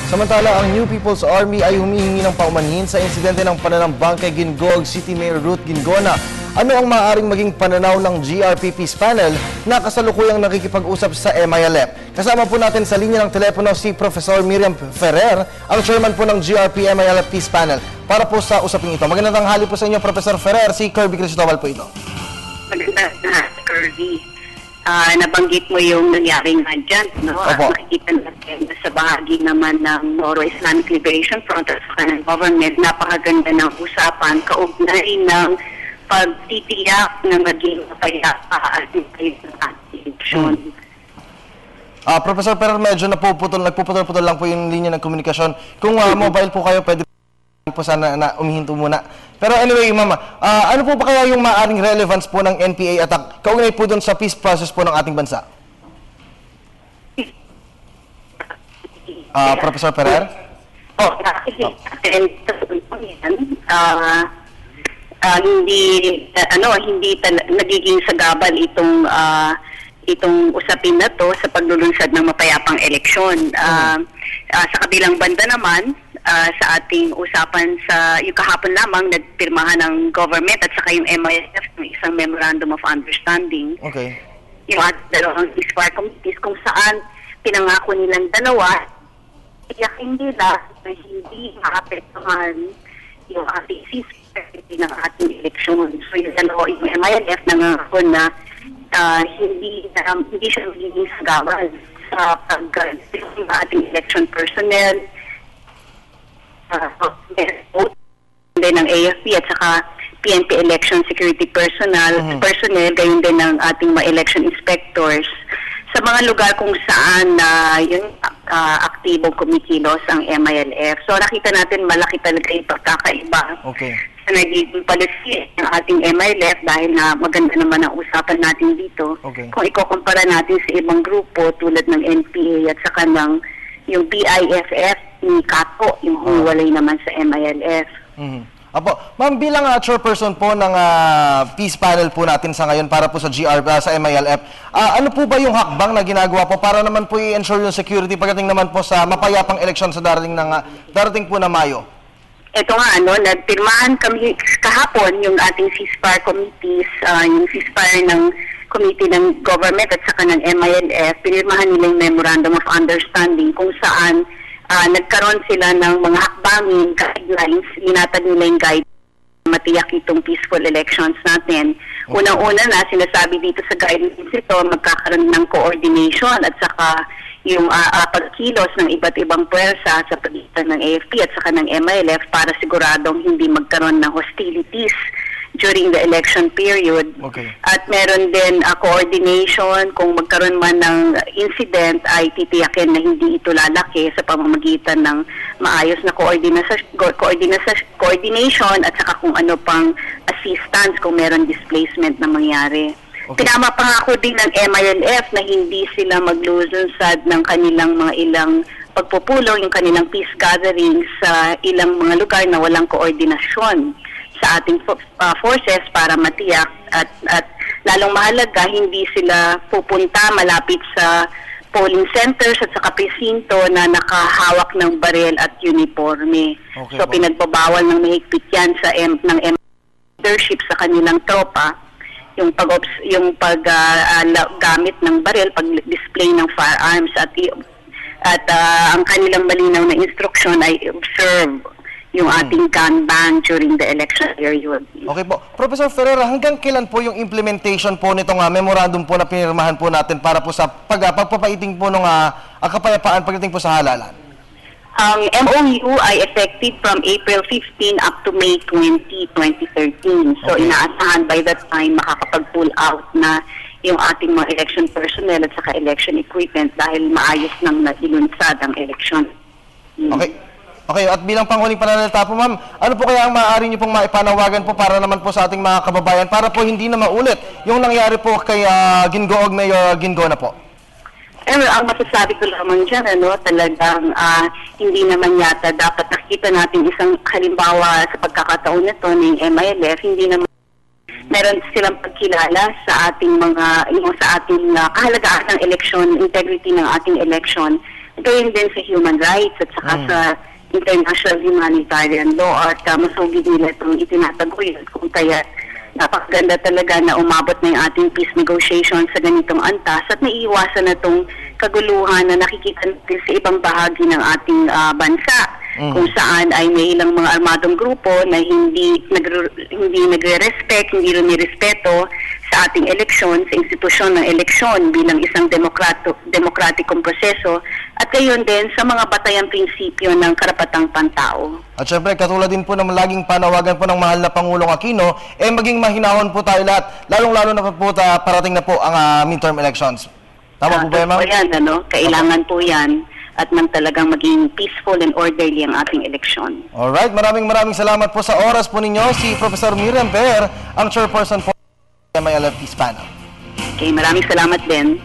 Samantala, ang New People's Army ay humihingi ng paumanhin sa insidente ng pananambang kay Gingoog City Mayor Ruth Gingona. Ano ang maaaring maging pananaw ng GRP Peace Panel na kasalukuyang nakikipag-usap sa MILF? Kasama po natin sa linya ng telepono si Professor Miriam Ferrer, ang chairman po ng GRP MILF Peace Panel, para po sa usaping ito. Magandang tanghali po sa inyo, Professor Ferrer. Si Kirby Cristobal po ito. Magandang Kirby. Nabanggit mo yung nangyari nga dyan, no? Makikita natin sa bahagi naman ng Moro Islamic Liberation Front at sa ng government, napakaganda ng usapan, kaugnay ng pagtitiyak na maging mapayapa at eleksyon. Professor, pero medyo nagpuputol-putol lang po yung linya ng komunikasyon. Kung mobile po kayo, pwede po sana na umihinto muna. Pero anyway, Mama, ano po ba kaya yung maaaring relevance po ng NPA attack kaugnay po dun sa peace process po ng ating bansa? Professor Ferrer? Hindi nagiging sagabal itong usapin na to sa paglulunsad ng mapayapang eleksyon. Sa kabilang banda naman, sa ating usapan sa yung kahapon lamang, nagpirmahan ng government at saka yung MILF ng isang Memorandum of Understanding. Okay. Yung dalawang ceasefire committees kung saan pinangako nilang dalawa, iyakin nila na hindi maapektuhan yung ating ceasefire ng ating eleksyon. So yung dalawa, yung MILF nangako na hindi siya magiging sagabal sa ating election personnel, din ng AFP at saka PNP election security personnel, gayon din ng ating mga election inspectors sa mga lugar kung saan yung aktibong kumikilos ang MILF. So nakita natin malaki talaga yung pagkakaiba sa nagiging policy ng ating MILF dahil na maganda naman ang usapan natin dito. Kung ikukumpara natin sa ibang grupo tulad ng NPA at saka ng yung BIFF ni Kato, yung humiwalay naman sa MILF. Apo, ma'am, bilang chairperson po ng peace panel po natin sa ngayon para po sa sa MILF, ano po ba yung hakbang na ginagawa po para naman po i-ensure yung security pagdating naman po sa mapayapang eleksyon sa darating po na Mayo? Ito nga, nagpirmahan kami kahapon yung ating ceasefire committees, yung ceasefire ng committee ng government at saka ng MILF, pinirmahan nila yung Memorandum of Understanding kung saan nagkaroon sila ng mga hakbangin, guidelines, linatag nila yung guidelines matiyak itong peaceful elections natin. Unang-una na, sinasabi dito sa guidelines ito, magkakaroon ng coordination at saka yung pagkilos ng iba't ibang puwersa sa pagitan ng AFP at saka ng MILF para siguradong hindi magkaroon ng hostilities during the election period. At meron din coordination, kung magkaroon man ng incident ay titiyakin na hindi ito lalaki sa pamamagitan ng maayos na coordination at saka kung ano pang assistance kung meron displacement na mangyari. Pinama pangako din ng MILF na hindi sila maglulunsad ng kanilang mga ilang pagpupulong, yung kanilang peace gatherings sa ilang mga lugar na walang koordinasyon sa ating forces para matiyak at lalong mahalaga hindi sila pupunta malapit sa polling centers at saka presinto na nakahawak ng baril at uniforme. So pinagbabawal ng mahigpit yan ng leadership sa kanilang tropa yung paggamit ng baril, pag-display ng firearms at ang kanilang malinaw na instruction ay observe yung ating gun ban during the election period. Okay po. Professor Ferrer, hanggang kailan po yung implementation po nitong memorandum po na pinirmahan po natin para po sa pagpapaiting po ng kapayapaan pagdating po sa halalan? Ang MOU ay effective from April 15 up to May 20, 2013. So inaasahan by that time makakapag-pull out na yung ating mga election personnel at saka election equipment dahil maayos nang nailunsad ang election. Okay, at bilang panghuling pananalita po, ma'am, ano po kaya ang maaari niyo pong maipanawagan po para naman po sa ating mga kababayan para po hindi na maulit yung nangyari po kay Gingoog Mayor Gingona po? Ang masasabi ko lamang dyan, talagang hindi naman yata dapat nakita natin isang halimbawa sa pagkakataon nito ng MILF, hindi naman meron silang pagkilala sa ating mga, sa ating kahalagaan ng eleksyon, integrity ng ating eleksyon. gayon din sa human rights at saka sa international humanitarian law at masugid nila itong itinataguyod kung kaya napakaganda talaga na umabot na yung ating peace negotiations sa ganitong antas at naiiwasan na itong kaguluhan na nakikita natin sa ibang bahagi ng ating bansa kung saan ay may ilang mga armadong grupo na hindi nagre-respect, hindi rin nirespeto sa ating eleksyon, sa institusyon ng eleksyon bilang isang demokratikong proseso at gayon din sa mga batayang prinsipyo ng karapatang pantao. At syempre, katulad din po ng laging panawagan po ng mahal na Pangulong Aquino, maging mahinahon po tayo lahat, lalong-lalo na po parating na po ang midterm elections. Tama po ba yan, ma'am? Yan, kailangan po yan at man talagang maging peaceful and orderly ang ating eleksyon. Alright, maraming salamat po sa oras po ninyo. Si Professor Miriam Per, ang chairperson po ng MILF Peace Panel. Okay, maraming salamat din.